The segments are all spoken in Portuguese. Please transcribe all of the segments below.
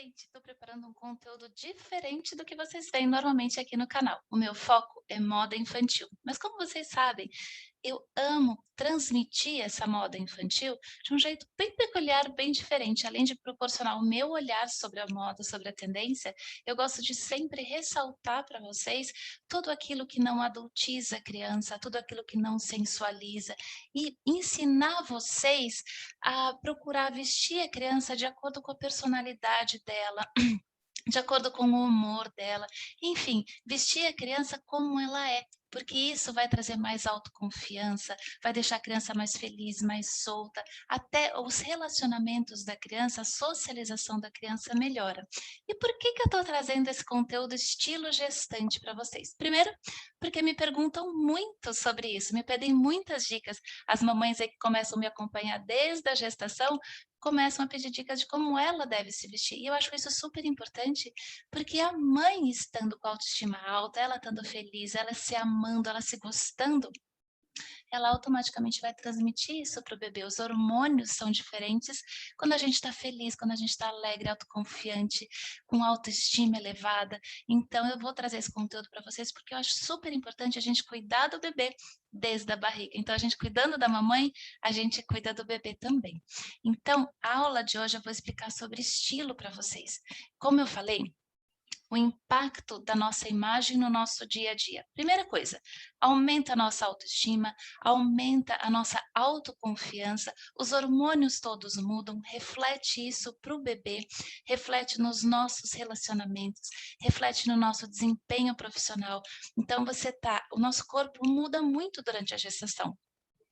Gente, estou preparando um conteúdo diferente do que vocês veem normalmente aqui no canal. O meu foco é moda infantil. Mas como vocês sabem, eu amo transmitir essa moda infantil de um jeito bem peculiar, bem diferente. Além de proporcionar o meu olhar sobre a moda, sobre a tendência, eu gosto de sempre ressaltar para vocês tudo aquilo que não adultiza a criança, tudo aquilo que não sensualiza e ensinar vocês a procurar vestir a criança de acordo com a personalidade dela, de acordo com o humor dela, enfim, vestir a criança como ela é, porque isso vai trazer mais autoconfiança, vai deixar a criança mais feliz, mais solta, até os relacionamentos da criança, a socialização da criança melhora. E por que que eu estou trazendo esse conteúdo estilo gestante para vocês? Primeiro, porque me perguntam muito sobre isso, me pedem muitas dicas. As mamães aí que começam a me acompanhar desde a gestação, começam a pedir dicas de como ela deve se vestir. E eu acho isso super importante, porque a mãe estando com a autoestima alta, ela estando feliz, ela se amando, ela se gostando, ela automaticamente vai transmitir isso para o bebê. Os hormônios são diferentes quando a gente está feliz, quando a gente está alegre, autoconfiante, com autoestima elevada. Então, eu vou trazer esse conteúdo para vocês porque eu acho super importante a gente cuidar do bebê desde a barriga. Então, a gente cuidando da mamãe, a gente cuida do bebê também. Então, a aula de hoje eu vou explicar sobre estilo para vocês. Como eu falei, o impacto da nossa imagem no nosso dia a dia. Primeira coisa, aumenta a nossa autoestima, aumenta a nossa autoconfiança, os hormônios todos mudam, reflete isso para o bebê, reflete nos nossos relacionamentos, reflete no nosso desempenho profissional. Então o nosso corpo muda muito durante a gestação.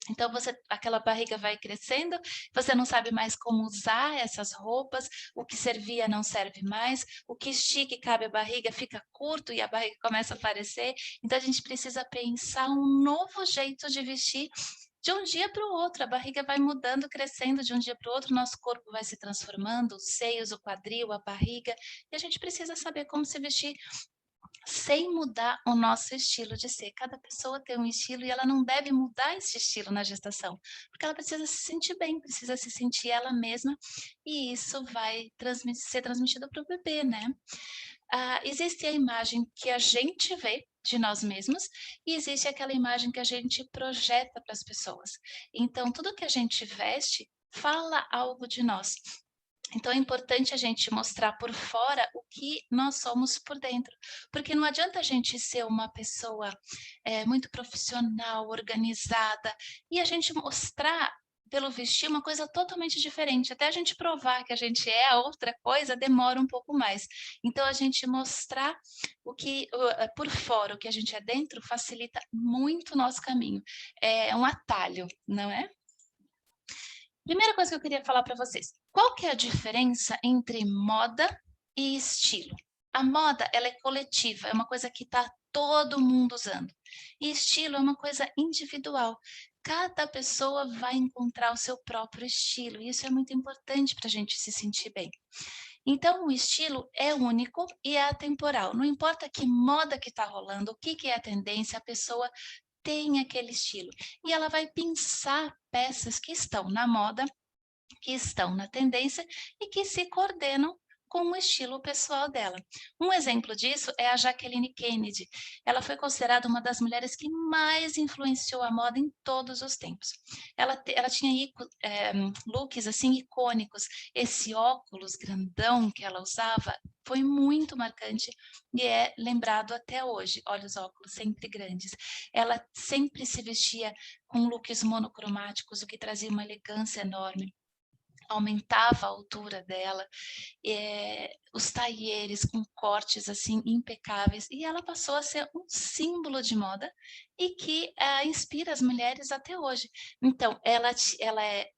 Então aquela barriga vai crescendo, você não sabe mais como usar essas roupas, o que servia não serve mais, o que estica e cabe a barriga fica curto e a barriga começa a aparecer. Então a gente precisa pensar um novo jeito de vestir de um dia para o outro. A barriga vai mudando, crescendo de um dia para o outro, nosso corpo vai se transformando, os seios, o quadril, a barriga, e a gente precisa saber como se vestir sem mudar o nosso estilo de ser. Cada pessoa tem um estilo e ela não deve mudar esse estilo na gestação, porque ela precisa se sentir bem, precisa se sentir ela mesma, e isso vai ser transmitido para o bebê, né? Existe a imagem que a gente vê de nós mesmos e existe aquela imagem que a gente projeta para as pessoas. Então, tudo que a gente veste fala algo de nós. Então é importante a gente mostrar por fora o que nós somos por dentro, porque não adianta a gente ser uma pessoa, muito profissional, organizada, e a gente mostrar pelo vestir uma coisa totalmente diferente, até a gente provar que a gente é a outra coisa demora um pouco mais. Então a gente mostrar por fora, o que a gente é dentro, facilita muito o nosso caminho. É um atalho, não é? Primeira coisa que eu queria falar para vocês, qual que é a diferença entre moda e estilo? A moda, ela é coletiva, é uma coisa que está todo mundo usando. E estilo é uma coisa individual. Cada pessoa vai encontrar o seu próprio estilo, e isso é muito importante para a gente se sentir bem. Então, o estilo é único e é atemporal. Não importa que moda que está rolando, o que, que é a tendência, a pessoa tem aquele estilo. E ela vai pensar peças que estão na moda, que estão na tendência e que se coordenam com o estilo pessoal dela. Um exemplo disso é a Jacqueline Kennedy. Ela foi considerada uma das mulheres que mais influenciou a moda em todos os tempos. Ela tinha looks assim icônicos. Esse óculos grandão que ela usava foi muito marcante e é lembrado até hoje. Olha os óculos sempre grandes. Ela sempre se vestia com looks monocromáticos, o que trazia uma elegância enorme, aumentava a altura dela, os tailleres com cortes, assim, impecáveis, e ela passou a ser um símbolo de moda e que, inspira as mulheres até hoje. Então,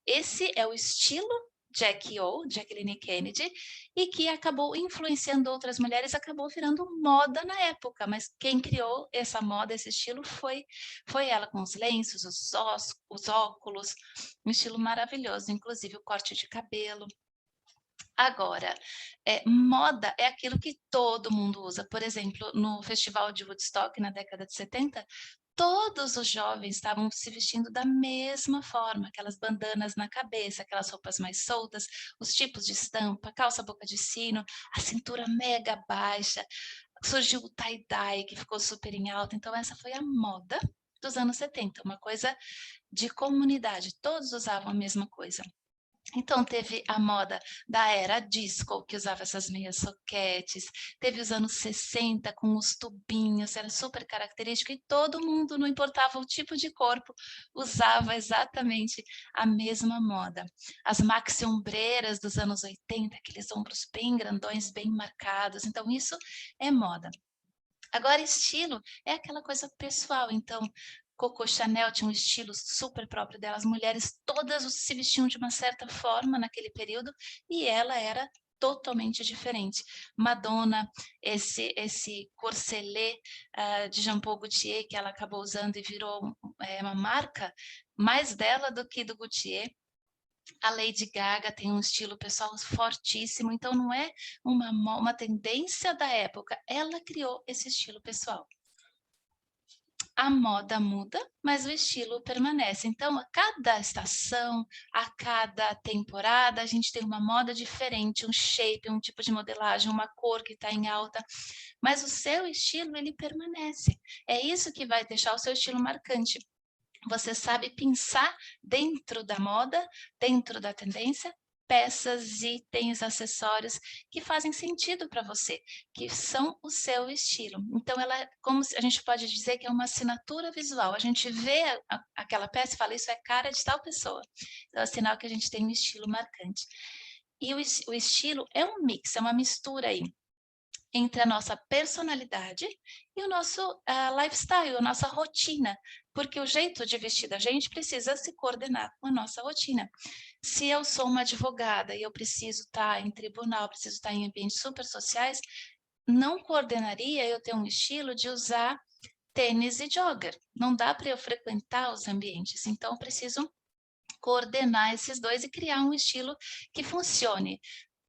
esse é o estilo Jacqueline Kennedy, e que acabou influenciando outras mulheres, acabou virando moda na época, mas quem criou essa moda, esse estilo foi ela, com os lenços, os óculos, um estilo maravilhoso, inclusive o corte de cabelo. Agora, moda é aquilo que todo mundo usa. Por exemplo, no festival de Woodstock, na década de 70, todos os jovens estavam se vestindo da mesma forma, aquelas bandanas na cabeça, aquelas roupas mais soltas, os tipos de estampa, calça boca de sino, a cintura mega baixa, surgiu o tie-dye que ficou super em alta, então essa foi a moda dos anos 70, uma coisa de comunidade, todos usavam a mesma coisa. Então teve a moda da era disco, que usava essas meias soquetes, teve os anos 60 com os tubinhos, era super característico e todo mundo, não importava o tipo de corpo, usava exatamente a mesma moda. As maxi ombreiras dos anos 80, aqueles ombros bem grandões, bem marcados, então isso é moda. Agora estilo é aquela coisa pessoal, então Coco Chanel tinha um estilo super próprio dela, as mulheres todas se vestiam de uma certa forma naquele período e ela era totalmente diferente. Madonna, esse corselet de Jean Paul Gaultier que ela acabou usando e virou uma marca mais dela do que do Gaultier. A Lady Gaga tem um estilo pessoal fortíssimo, então não é uma tendência da época, ela criou esse estilo pessoal. A moda muda, mas o estilo permanece. Então, a cada estação, a cada temporada, a gente tem uma moda diferente, um shape, um tipo de modelagem, uma cor que está em alta, mas o seu estilo, ele permanece. É isso que vai deixar o seu estilo marcante. Você sabe pensar dentro da moda, dentro da tendência, peças, itens, acessórios que fazem sentido para você, que são o seu estilo. Então ela como a gente pode dizer que é uma assinatura visual, a gente vê aquela peça e fala: "Isso é cara de tal pessoa". Então é sinal que a gente tem um estilo marcante. E o estilo é um mix, é uma mistura aí entre a nossa personalidade e o nosso lifestyle, a nossa rotina, porque o jeito de vestir da gente precisa se coordenar com a nossa rotina. Se eu sou uma advogada e eu preciso estar em tribunal, preciso estar em ambientes super sociais, não coordenaria eu ter um estilo de usar tênis e jogger. Não dá para eu frequentar os ambientes, então eu preciso coordenar esses dois e criar um estilo que funcione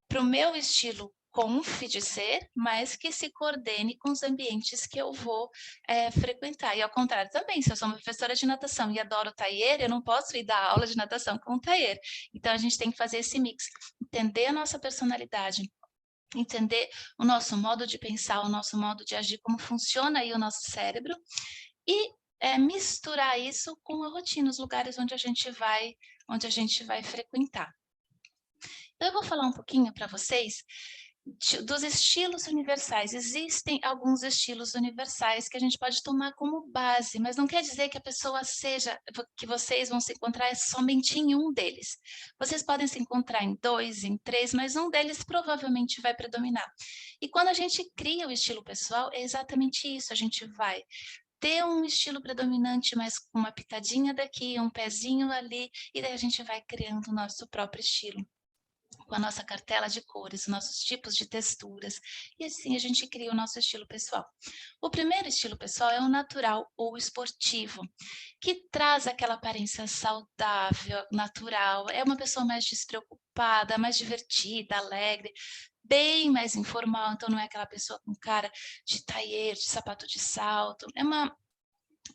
para o meu estilo conf de ser, mas que se coordene com os ambientes que eu vou frequentar. E ao contrário também, se eu sou uma professora de natação e adoro taier, eu não posso ir dar aula de natação com taier. Então a gente tem que fazer esse mix, entender a nossa personalidade, entender o nosso modo de pensar, o nosso modo de agir, como funciona aí o nosso cérebro e misturar isso com a rotina, os lugares onde a gente vai frequentar. Então eu vou falar um pouquinho para vocês dos estilos universais. Existem alguns estilos universais que a gente pode tomar como base, mas não quer dizer que a pessoa seja, que vocês vão se encontrar somente em um deles. Vocês podem se encontrar em dois, em três, mas um deles provavelmente vai predominar. E quando a gente cria o estilo pessoal, é exatamente isso, a gente vai ter um estilo predominante, mas com uma pitadinha daqui, um pezinho ali, e daí a gente vai criando o nosso próprio estilo com a nossa cartela de cores, nossos tipos de texturas, e assim a gente cria o nosso estilo pessoal. O primeiro estilo pessoal é o natural ou esportivo, que traz aquela aparência saudável, natural, é uma pessoa mais despreocupada, mais divertida, alegre, bem mais informal, então não é aquela pessoa com cara de tailleur, de sapato de salto,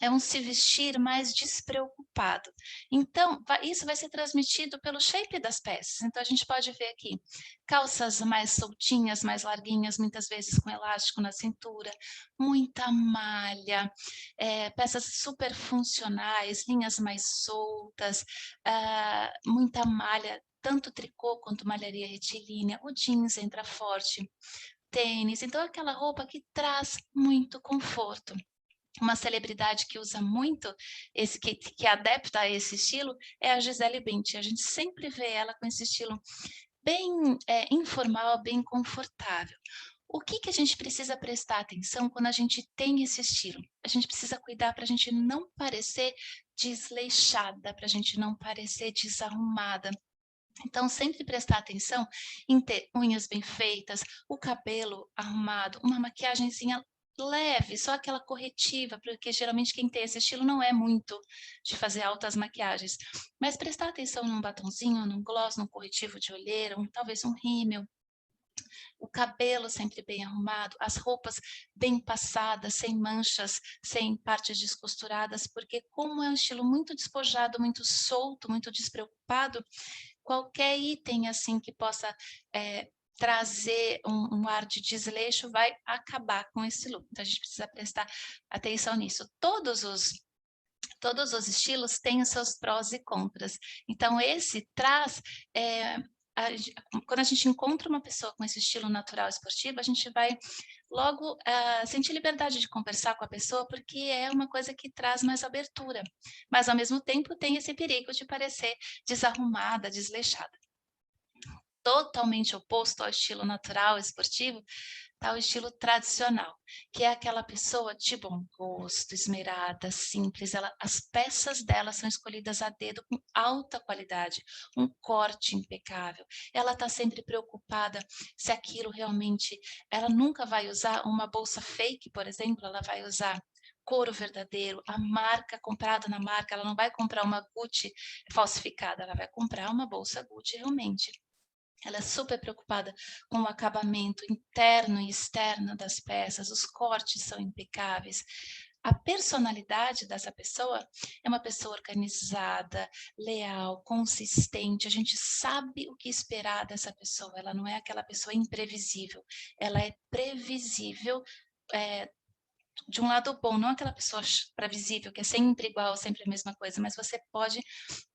é um se vestir mais despreocupado. Então, isso vai ser transmitido pelo shape das peças. Então, a gente pode ver aqui calças mais soltinhas, mais larguinhas, muitas vezes com elástico na cintura, muita malha, peças super funcionais, linhas mais soltas, muita malha, tanto tricô quanto malharia retilínea, o jeans entra forte, tênis, então aquela roupa que traz muito conforto. Uma celebridade que usa muito que é adepta a esse estilo é a Gisele Bündchen. A gente sempre vê ela com esse estilo bem informal, bem confortável. O que a gente precisa prestar atenção quando a gente tem esse estilo? A gente precisa cuidar para a gente não parecer desleixada, para a gente não parecer desarrumada. Então, sempre prestar atenção em ter unhas bem feitas, o cabelo arrumado, uma maquiagenzinha leve, só aquela corretiva, porque geralmente quem tem esse estilo não é muito de fazer altas maquiagens. Mas prestar atenção num batonzinho, num gloss, num corretivo de olheira, talvez um rímel, O cabelo sempre bem arrumado, as roupas bem passadas, sem manchas, sem partes descosturadas, porque como é um estilo muito despojado, muito solto, muito despreocupado, qualquer item assim que possa trazer um ar de desleixo vai acabar com esse look. Então a gente precisa prestar atenção nisso. Todos os estilos têm os seus prós e contras. Então esse traz, quando a gente encontra uma pessoa com esse estilo natural esportivo, a gente vai logo, sentir liberdade de conversar com a pessoa, porque é uma coisa que traz mais abertura, mas ao mesmo tempo tem esse perigo de parecer desarrumada, desleixada. Totalmente oposto ao estilo natural esportivo, está o estilo tradicional, que é aquela pessoa de bom gosto, esmerada, simples, as peças dela são escolhidas a dedo com alta qualidade, um corte impecável. Ela está sempre preocupada se aquilo realmente, ela nunca vai usar uma bolsa fake, por exemplo, ela vai usar couro verdadeiro, a marca comprada na marca, ela não vai comprar uma Gucci falsificada, ela vai comprar uma bolsa Gucci realmente. Ela é super preocupada com o acabamento interno e externo das peças, os cortes são impecáveis. A personalidade dessa pessoa é uma pessoa organizada, leal, consistente. A gente sabe o que esperar dessa pessoa. Ela não é aquela pessoa imprevisível, ela é previsível. É, de um lado bom, não aquela pessoa previsível, que é sempre igual, sempre a mesma coisa, mas você pode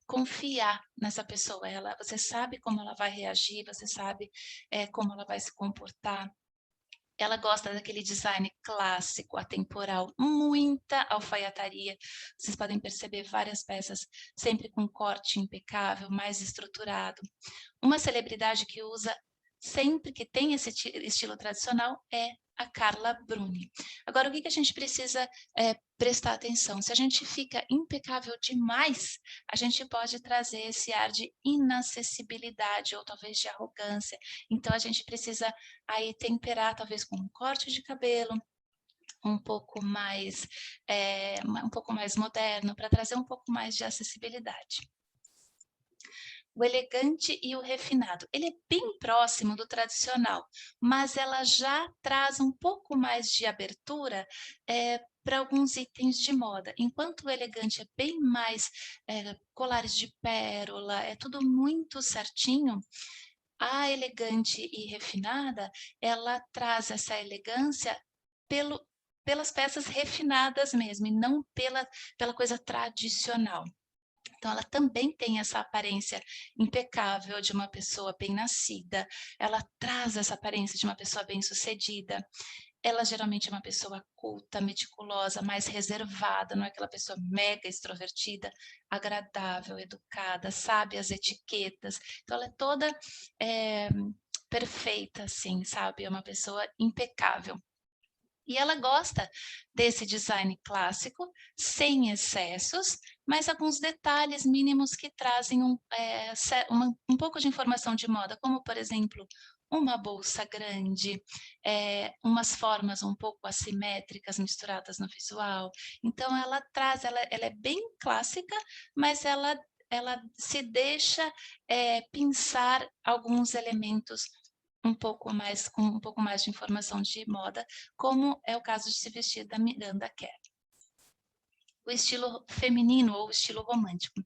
confiar nessa pessoa, você sabe como ela vai reagir, você sabe, como ela vai se comportar. Ela gosta daquele design clássico, atemporal, muita alfaiataria. Vocês podem perceber várias peças sempre com corte impecável, mais estruturado. Uma celebridade que usa sempre que tem esse estilo tradicional é a Carla Bruni. Agora, o que a gente precisa prestar atenção? Se a gente fica impecável demais, a gente pode trazer esse ar de inacessibilidade ou talvez de arrogância. Então, a gente precisa aí temperar talvez com um corte de cabelo, um pouco mais, um pouco mais moderno, para trazer um pouco mais de acessibilidade. O elegante e o refinado. Ele é bem próximo do tradicional, mas ela já traz um pouco mais de abertura para alguns itens de moda. Enquanto o elegante é bem mais colares de pérola, é tudo muito certinho. A elegante e refinada, ela traz essa elegância pelas peças refinadas mesmo, e não pela coisa tradicional. Então, ela também tem essa aparência impecável de uma pessoa bem-nascida, ela traz essa aparência de uma pessoa bem-sucedida. Ela geralmente é uma pessoa culta, meticulosa, mais reservada, não é aquela pessoa mega extrovertida, agradável, educada, sabe as etiquetas. Então, ela é toda perfeita, assim, sabe? É uma pessoa impecável. E ela gosta desse design clássico, sem excessos, mas alguns detalhes mínimos que trazem um pouco de informação de moda, como, por exemplo, uma bolsa grande, umas formas um pouco assimétricas misturadas no visual. Então, ela é bem clássica, mas ela se deixa pensar alguns elementos com um pouco mais de informação de moda, como é o caso de se vestir da Miranda Kerr. O estilo feminino ou estilo romântico.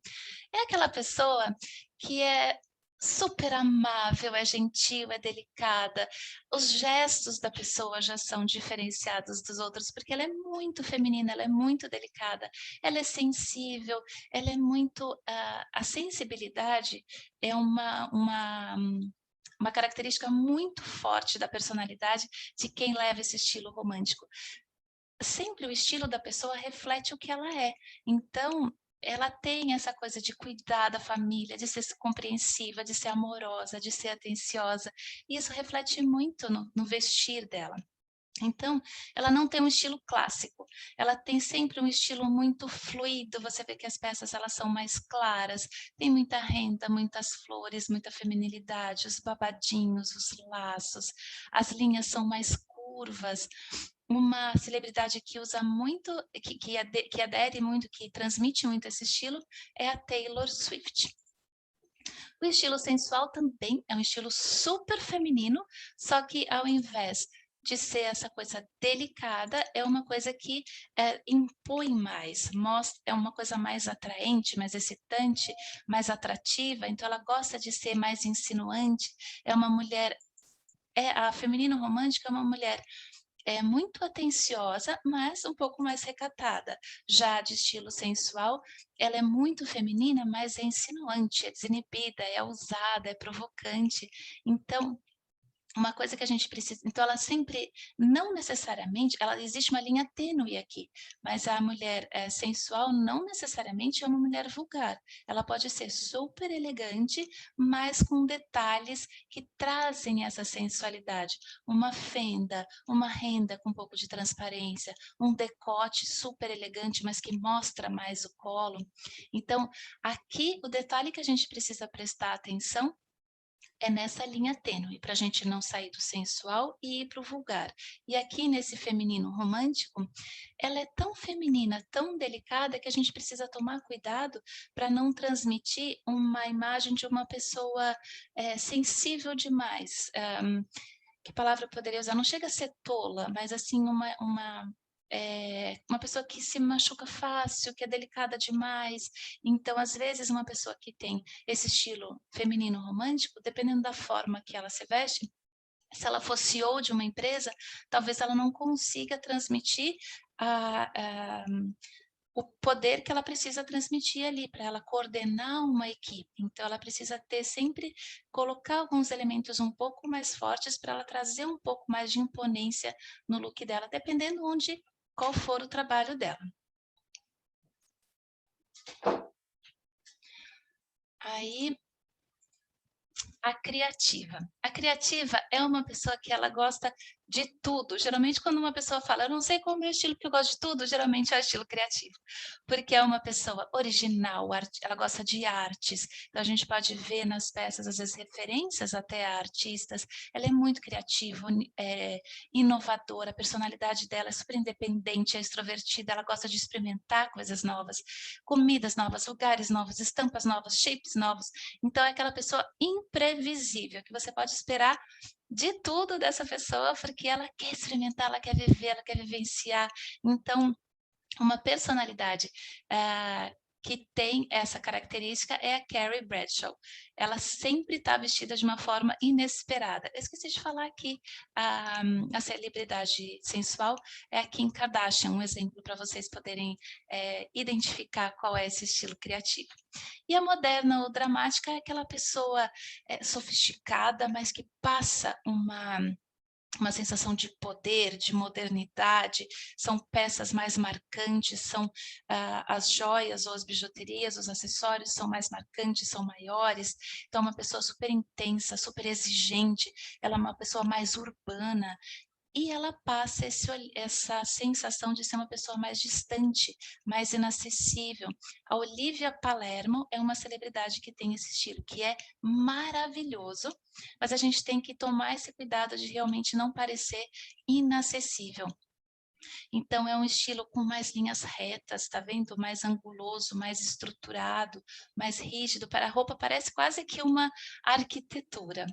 É aquela pessoa que é super amável, é gentil, é delicada. Os gestos da pessoa já são diferenciados dos outros, porque ela é muito feminina, ela é muito delicada, ela é sensível, ela é muito... a sensibilidade é uma característica muito forte da personalidade de quem leva esse estilo romântico. Sempre o estilo da pessoa reflete o que ela é. Então, ela tem essa coisa de cuidar da família, de ser compreensiva, de ser amorosa, de ser atenciosa. E isso reflete muito no vestir dela. Então, ela não tem um estilo clássico, ela tem sempre um estilo muito fluido, você vê que as peças elas são mais claras, tem muita renda, muitas flores, muita feminilidade, os babadinhos, os laços, as linhas são mais curvas. Uma celebridade que usa muito, que adere muito, que transmite muito esse estilo, é a Taylor Swift. O estilo sensual também é um estilo super feminino, só que ao invés de ser essa coisa delicada, é uma coisa que, impõe mais, mostra é uma coisa mais atraente, mais excitante, mais atrativa, então ela gosta de ser mais insinuante, é uma mulher a feminino romântica é uma mulher muito atenciosa, mas um pouco mais recatada. Já de estilo sensual, ela é muito feminina, mas é insinuante, é desinibida, é ousada, é provocante. Então, uma coisa que a gente precisa então ela sempre não necessariamente ela existe uma linha tênue aqui, mas a mulher, sensual não necessariamente é uma mulher vulgar. Ela pode ser super elegante, mas com detalhes que trazem essa sensualidade. Uma fenda, uma renda com um pouco de transparência, um decote super elegante, mas que mostra mais o colo. Então, aqui o detalhe que a gente precisa prestar atenção é nessa linha tênue, para a gente não sair do sensual e ir para o vulgar. E aqui nesse feminino romântico, ela é tão feminina, tão delicada, que a gente precisa tomar cuidado para não transmitir uma imagem de uma pessoa sensível demais. Que palavra eu poderia usar? Não chega a ser tola, mas assim, uma pessoa que se machuca fácil, que é delicada demais. Então, às vezes, uma pessoa que tem esse estilo feminino romântico, dependendo da forma que ela se veste, se ela for CEO de uma empresa, talvez ela não consiga transmitir a, a, o poder que ela precisa transmitir ali, para ela coordenar uma equipe. Então, ela precisa ter sempre, colocar alguns elementos um pouco mais fortes para ela trazer um pouco mais de imponência no look dela, dependendo qual for o trabalho dela. Aí, a criativa. A criativa é uma pessoa que ela gosta de tudo. Geralmente, quando uma pessoa fala, eu não sei qual é o meu estilo, porque eu gosto de tudo, geralmente é o estilo criativo. Porque é uma pessoa original, ela gosta de artes. Então, a gente pode ver nas peças, às vezes, referências até a artistas. Ela é muito criativa, inovadora, a personalidade dela é super independente, é extrovertida, ela gosta de experimentar coisas novas, comidas novas, lugares novos, estampas novas, shapes novos. Então, é aquela pessoa imprevisível, que você pode esperar de tudo dessa pessoa, porque ela quer experimentar, ela quer viver, ela quer vivenciar. Então, uma personalidade que tem essa característica é a Carrie Bradshaw. Ela sempre está vestida de uma forma inesperada. Eu esqueci de falar aqui, a celebridade sensual é a Kim Kardashian, um exemplo para vocês poderem identificar qual é esse estilo criativo. E a moderna ou dramática é aquela pessoa sofisticada, mas que passa uma sensação de poder, de modernidade, são peças mais marcantes, são as joias ou as bijuterias, os acessórios são mais marcantes, são maiores, então é uma pessoa super intensa, super exigente, ela é uma pessoa mais urbana, e ela passa essa sensação de ser uma pessoa mais distante, mais inacessível. A Olivia Palermo é uma celebridade que tem esse estilo, que é maravilhoso, mas a gente tem que tomar esse cuidado de realmente não parecer inacessível. Então, é um estilo com mais linhas retas, tá vendo? Mais anguloso, mais estruturado, mais rígido. Para a roupa parece quase que uma arquitetura.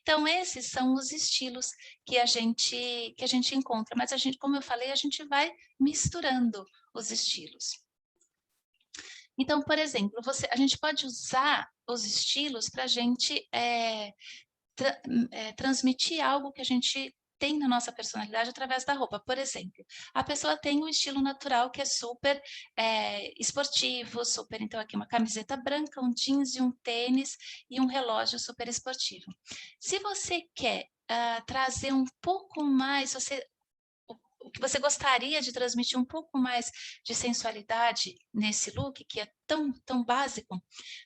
Então, esses são os estilos que a gente encontra, mas a gente, como eu falei, a gente vai misturando os estilos. Então, por exemplo, a gente pode usar os estilos para a gente transmitir algo que a gente tem na nossa personalidade através da roupa. Por exemplo, a pessoa tem um estilo natural que é super esportivo, super, então aqui uma camiseta branca, um jeans e um tênis e um relógio super esportivo. Se você quer trazer um pouco mais, o que você gostaria de transmitir um pouco mais de sensualidade nesse look, que é tão, tão básico,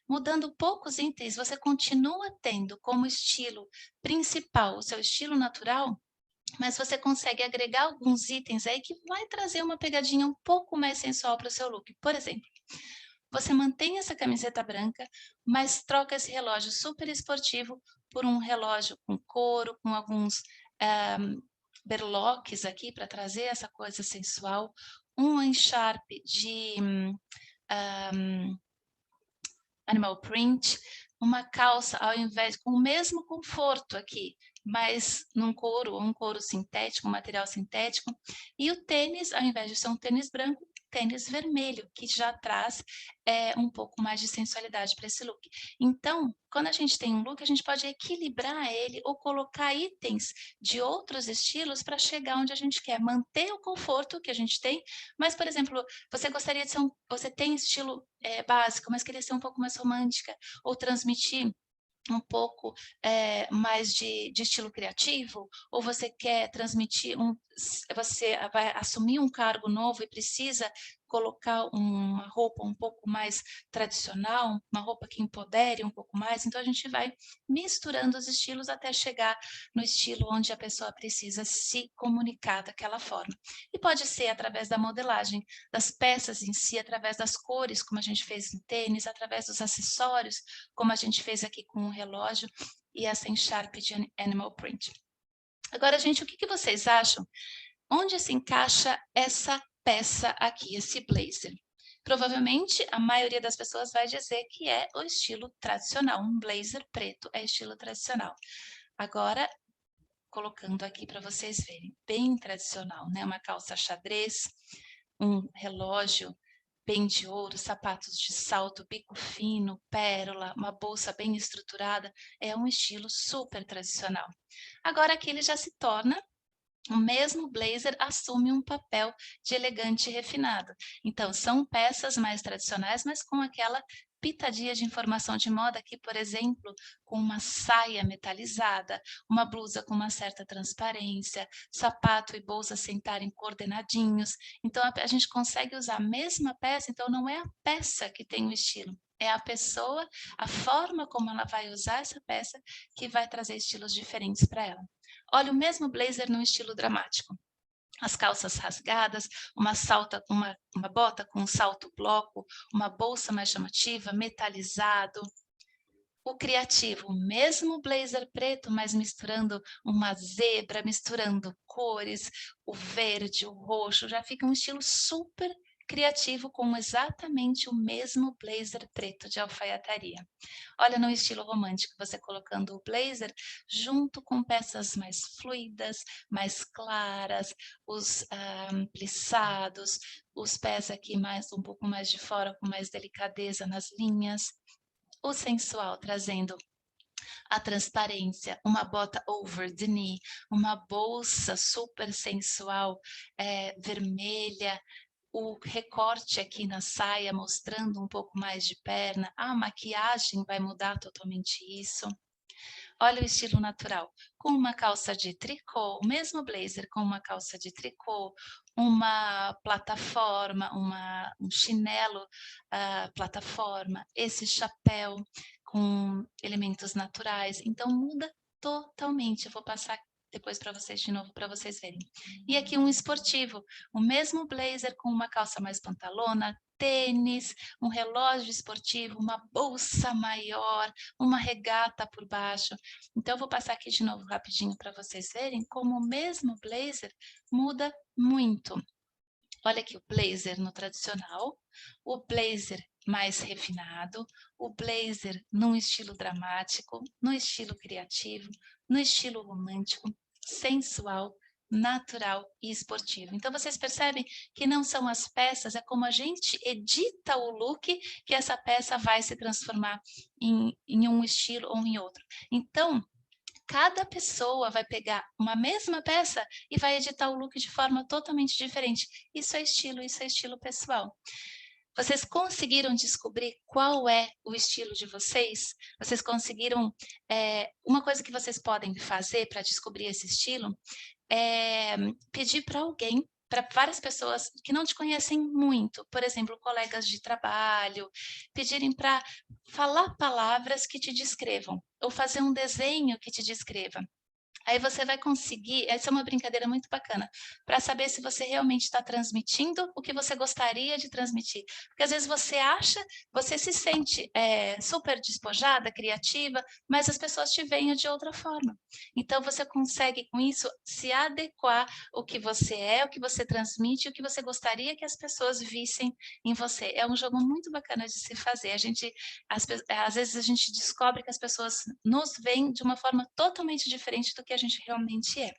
mudando poucos itens, você continua tendo como estilo principal o seu estilo natural, mas você consegue agregar alguns itens aí que vai trazer uma pegadinha um pouco mais sensual para o seu look. Por exemplo, você mantém essa camiseta branca, mas troca esse relógio super esportivo por um relógio com couro, com alguns berloques aqui para trazer essa coisa sensual, um encharpe de animal print, uma calça, ao invés com o mesmo conforto aqui, mas num couro, um couro sintético, um material sintético, e o tênis, ao invés de ser um tênis branco, tênis vermelho, que já traz, um pouco mais de sensualidade para esse look. Então, quando a gente tem um look, a gente pode equilibrar ele ou colocar itens de outros estilos para chegar onde a gente quer, manter o conforto que a gente tem, mas, por exemplo, você gostaria de ser você tem estilo, básico, mas queria ser um pouco mais romântica, ou transmitir um pouco, mais de estilo criativo, ou você quer transmitir você vai assumir um cargo novo e precisa colocar uma roupa um pouco mais tradicional, uma roupa que empodere um pouco mais, então a gente vai misturando os estilos até chegar no estilo onde a pessoa precisa se comunicar daquela forma. E pode ser através da modelagem, das peças em si, através das cores, como a gente fez no tênis, através dos acessórios, como a gente fez aqui com o relógio e essa encharpe de animal print. Agora, gente, o que vocês acham? Onde se encaixa essa peça aqui, esse blazer? Provavelmente, a maioria das pessoas vai dizer que é o estilo tradicional, um blazer preto é estilo tradicional. Agora, colocando aqui para vocês verem, bem tradicional, né? Uma calça xadrez, um relógio bem de ouro, sapatos de salto, bico fino, pérola, uma bolsa bem estruturada, é um estilo super tradicional. Agora aqui ele já se torna o mesmo blazer assume um papel de elegante e refinado. Então, são peças mais tradicionais, mas com aquela pitadinha de informação de moda aqui, por exemplo, com uma saia metalizada, uma blusa com uma certa transparência, sapato e bolsa sentarem coordenadinhos. Então, a gente consegue usar a mesma peça, então não é a peça que tem o estilo, é a pessoa, a forma como ela vai usar essa peça que vai trazer estilos diferentes para ela. Olha, o mesmo blazer num estilo dramático. As calças rasgadas, uma bota com um salto bloco, uma bolsa mais chamativa, metalizado. O criativo, o mesmo blazer preto, mas misturando uma zebra, misturando cores, o verde, o roxo, já fica um estilo super criativo com exatamente o mesmo blazer preto de alfaiataria. Olha, no estilo romântico, você colocando o blazer junto com peças mais fluidas, mais claras, os plissados, os pés aqui mais um pouco mais de fora, com mais delicadeza nas linhas. O sensual trazendo a transparência, uma bota over the knee, uma bolsa super sensual, vermelha, o recorte aqui na saia mostrando um pouco mais de perna, a maquiagem vai mudar totalmente isso. Olha o estilo natural, com uma calça de tricô, o mesmo blazer com uma calça de tricô, uma plataforma, um chinelo plataforma, esse chapéu com elementos naturais, então muda totalmente. Eu vou passar depois para vocês de novo, para vocês verem. E aqui um esportivo, o mesmo blazer com uma calça mais pantalona, tênis, um relógio esportivo, uma bolsa maior, uma regata por baixo. Então, eu vou passar aqui de novo rapidinho para vocês verem como o mesmo blazer muda muito. Olha aqui o blazer no tradicional, o blazer mais refinado, o blazer num estilo dramático, no estilo criativo, no estilo romântico, sensual, natural e esportivo. Então, vocês percebem que não são as peças, é como a gente edita o look que essa peça vai se transformar em um estilo ou em outro. Então, cada pessoa vai pegar uma mesma peça e vai editar o look de forma totalmente diferente. Isso é estilo pessoal. Vocês conseguiram descobrir qual é o estilo de vocês? Vocês conseguiram... uma coisa que vocês podem fazer para descobrir esse estilo é pedir para alguém, para várias pessoas que não te conhecem muito, por exemplo, colegas de trabalho, pedirem para falar palavras que te descrevam, ou fazer um desenho que te descreva. Aí você vai conseguir essa é uma brincadeira muito bacana, para saber se você realmente está transmitindo o que você gostaria de transmitir. Porque às vezes você se sente, super despojada, criativa, mas as pessoas te veem de outra forma. Então você consegue com isso se adequar o que você é, o que você transmite, o que você gostaria que as pessoas vissem em você. É um jogo muito bacana de se fazer. Às vezes a gente descobre que as pessoas nos veem de uma forma totalmente diferente do que a gente realmente é.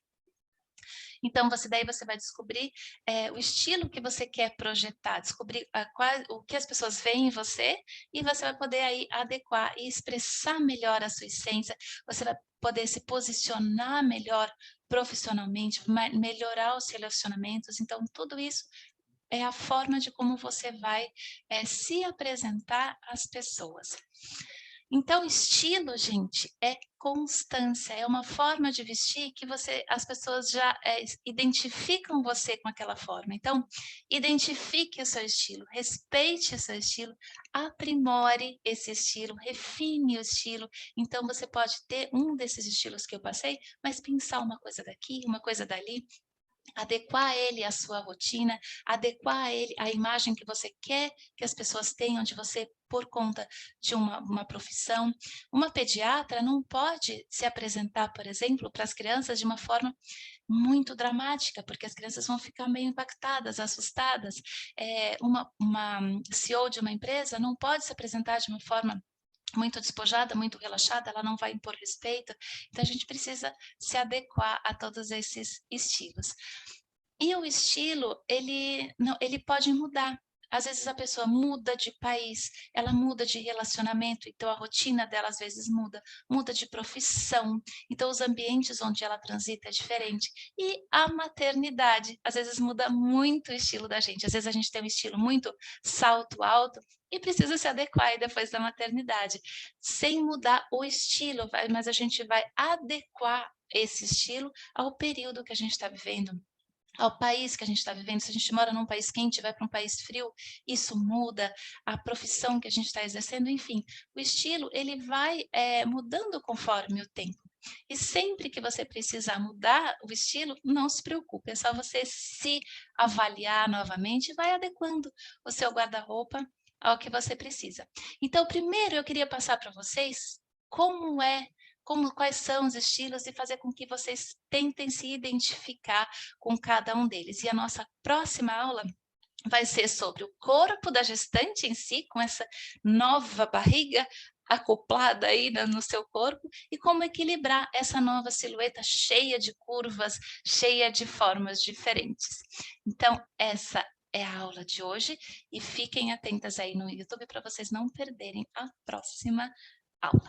Então você vai descobrir, o estilo que você quer projetar, descobrir o que as pessoas veem em você, e você vai poder aí adequar e expressar melhor a sua essência, você vai poder se posicionar melhor profissionalmente, melhorar os relacionamentos, então tudo isso é a forma de como você vai, se apresentar às pessoas. Então, estilo, gente, é constância, é uma forma de vestir que as pessoas já, identificam você com aquela forma. Então, identifique o seu estilo, respeite o seu estilo, aprimore esse estilo, refine o estilo. Então, você pode ter um desses estilos que eu passei, mas pensar uma coisa daqui, uma coisa dali, adequar ele à sua rotina, adequar ele à imagem que você quer que as pessoas tenham de você por conta de uma profissão. Uma pediatra não pode se apresentar, por exemplo, para as crianças de uma forma muito dramática, porque as crianças vão ficar meio impactadas, assustadas. Uma CEO de uma empresa não pode se apresentar de uma forma muito despojada, muito relaxada, ela não vai impor respeito. Então a gente precisa se adequar a todos esses estilos. E o estilo, ele pode mudar. Às vezes a pessoa muda de país, ela muda de relacionamento, então a rotina dela às vezes muda, muda de profissão, então os ambientes onde ela transita é diferente. E a maternidade, às vezes muda muito o estilo da gente, às vezes a gente tem um estilo muito salto alto e precisa se adequar aí depois da maternidade, sem mudar o estilo, mas a gente vai adequar esse estilo ao período que a gente está vivendo, ao país que a gente está vivendo. Se a gente mora num país quente e vai para um país frio, isso muda, a profissão que a gente está exercendo, enfim, o estilo ele vai mudando conforme o tempo. E sempre que você precisar mudar o estilo, não se preocupe, é só você se avaliar novamente e vai adequando o seu guarda-roupa ao que você precisa. Então, primeiro eu queria passar para vocês como é, quais são os estilos e fazer com que vocês tentem se identificar com cada um deles. E a nossa próxima aula vai ser sobre o corpo da gestante em si, com essa nova barriga acoplada aí no seu corpo, e como equilibrar essa nova silhueta cheia de curvas, cheia de formas diferentes. Então, essa é a aula de hoje, e fiquem atentas aí no YouTube para vocês não perderem a próxima aula.